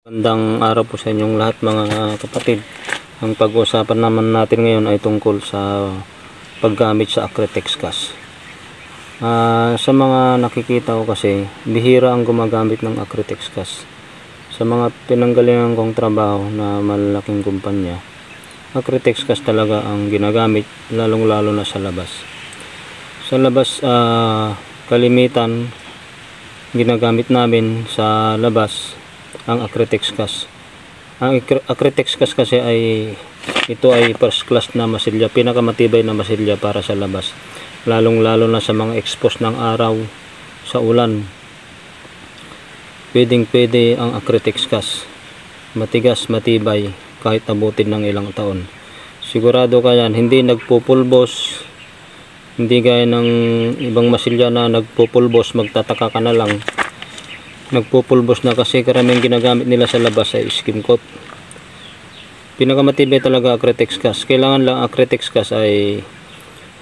Magandang araw po sa inyong lahat mga kapatid. Ang pag-uusapan naman natin ngayon ay tungkol sa paggamit sa Acrytex cast. Sa mga nakikita ko kasi, bihira ang gumagamit ng Acrytex cast. Sa mga pinanggalingan kong trabaho na malalaking kumpanya, Acrytex cast talaga ang ginagamit, lalong-lalo na sa labas. Sa labas, kalimitan ginagamit namin sa labas ang Acrytex cast. Ang Acrytex cast kasi ito ay first class na masilya, pinakamatibay na masilya para sa labas, lalong-lalo na sa mga expose ng araw, sa ulan. Pwedeng-pwede ang Acrytex cast. Matigas, matibay, kahit abutin ng ilang taon. Sigurado ka yan, hindi nagpupulbos, hindi gaya ng ibang masilya na nagpupulbos, magtataka ka na lang. Nagpupulbos na kasi karaming ginagamit nila sa labas ay skim coat. Pinakamatibay talaga Acrytex cast. Kailangan lang Acrytex cast ay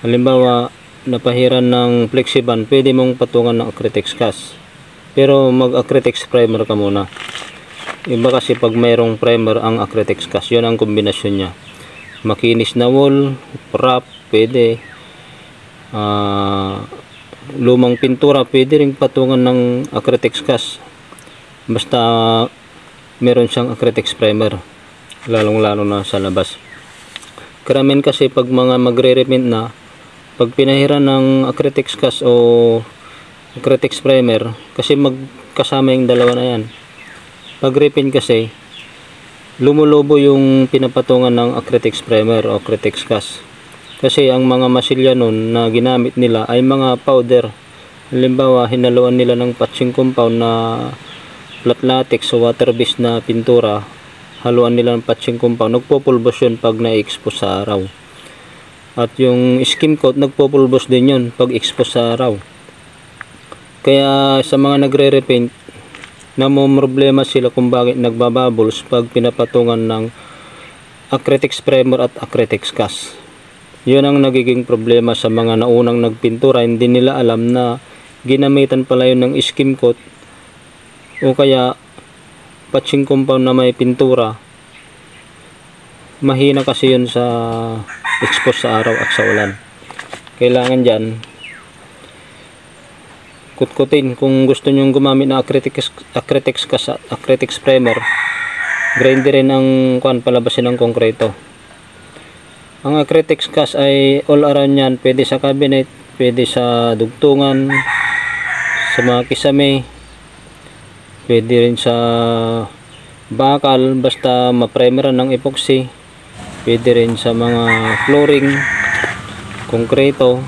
halimbawa napahiran ng flexiban, pwede mong patungan ng Acrytex cast. Pero mag Acrytex primer ka muna. Iba kasi pag mayroong primer ang Acrytex cast, yun ang kombinasyon niya. Makinis na wool, wrap, pwede. Lumang pintura, pwede rin patungan ng Acrytex cast. Basta meron siyang Acrytex primer, lalong-lalo na sa labas. Karamihan kasi pag mga magre-repaint na, pag pinahiran ng Acrytex cast o Acrytex primer, kasi magkasama yung dalawa na yan. Pag repaint kasi, lumulobo yung pinapatungan ng Acrytex primer o Acrytex cast. Kasi ang mga masilya nun na ginamit nila ay mga powder. Halimbawa, hinaluan nila ng patching compound na flat latex o water based na pintura. Haluan nila ng patching compound. Nagpupulbos yun pag na-expose sa araw. At yung skim coat, nagpupulbos din yun pag expose sa araw. Kaya sa mga nagre-repaint, namumroblema sila kung bakit nagbabubbles pag pinapatungan ng Acrytex primer at Acrytex cast. Yun ang nagiging problema sa mga naunang nagpintura. Hindi nila alam na ginamitan pala yun ng skim coat o kaya patching compound na may pintura. Mahina kasi yun sa expose sa araw at sa ulan. Kailangan dyan kutkutin. Kung gusto nyong gumamit na Acrytex cast at Acrytex primer, grinderin ang palabasin ng konkreto. Ang Acrytex cast ay all around yan. Pwede sa cabinet, pwede sa dugtungan, sa mga kisame, pwede rin sa bakal, basta maprimeran ng epoxy. Pwede rin sa mga flooring, konkreto,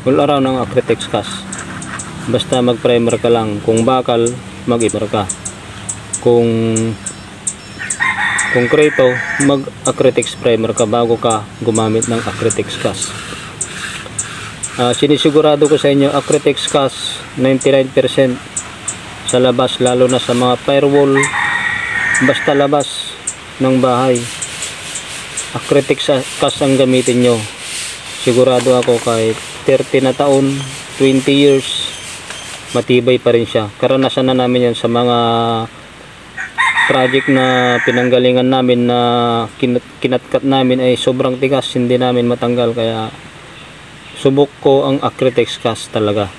all around ang Acrytex cast. Basta mag-primer ka lang. Kung bakal, mag-primer ka. Kung konkreto, mag-Acrytex primer ka bago ka gumamit ng Acrytex cast. Sinisigurado ko sa inyo, Acrytex cast 99% sa labas, lalo na sa mga firewall, basta labas ng bahay, Acrytex cast ang gamitin nyo. Sigurado ako kahit 30 na taon, 20 years, matibay pa rin siya. Karanasan na namin yan sa mga project na pinanggalingan namin na kinatkat namin ay sobrang tigas, hindi namin matanggal. Kaya subok ko ang Acrytex cast talaga.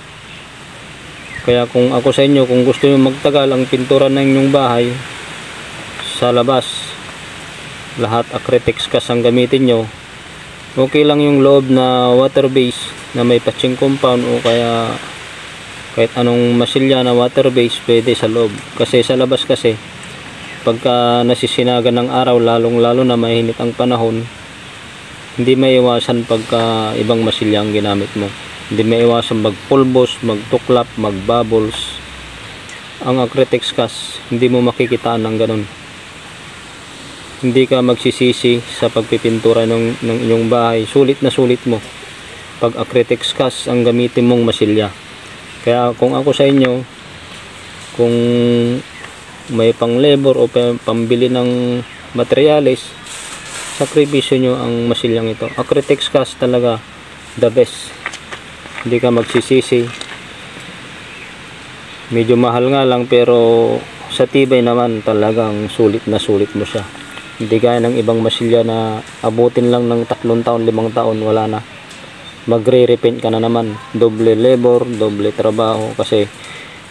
Kaya kung ako sa inyo, kung gusto nyo magtagal ang pintura ng inyong bahay sa labas, lahat Acrytex cast ang gamitin nyo. Okay lang yung loob na water base na may patching compound o kaya kahit anong masilya na water base, pwede sa loob. Kasi sa labas kasi, pagka nasisinagan ng araw, lalong-lalo na mainit ang panahon, hindi maiwasan pagka ibang masilya ang ginamit mo. Hindi maiwasan magpulbos, magtuklap, magbubbles. Ang Acrytex cast, hindi mo makikitaan ng ganun. Hindi ka magsisisi sa pagpipintura ng inyong bahay. Sulit na sulit mo pag Acrytex cast ang gamitin mong masilya. Kaya kung ako sa inyo, kung may pang labor o pambili ng materyales, sakripisyo nyo ang masilyang ito. Acrytex cast talaga the best. Hindi ka magsisisi. Medyo mahal nga lang, pero sa tibay naman talagang sulit na sulit mo siya. Hindi gaya ng ibang masilya na abutin lang ng 3 taon, 5 taon, wala na. Magre-repaint ka na naman. Doble labor, doble trabaho kasi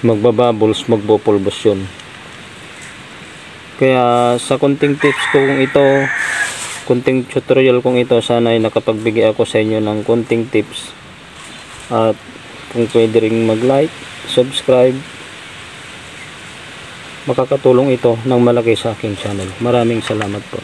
magbabubbles, magbopulbos yun. Kaya sa konting tips ko kung ito, konting tutorial kong ito, sana ay nakapagbigay ako sa inyo ng konting tips. At kung pwede ring mag-like, subscribe, makakatulong ito ng malaki sa aking channel. Maraming salamat po.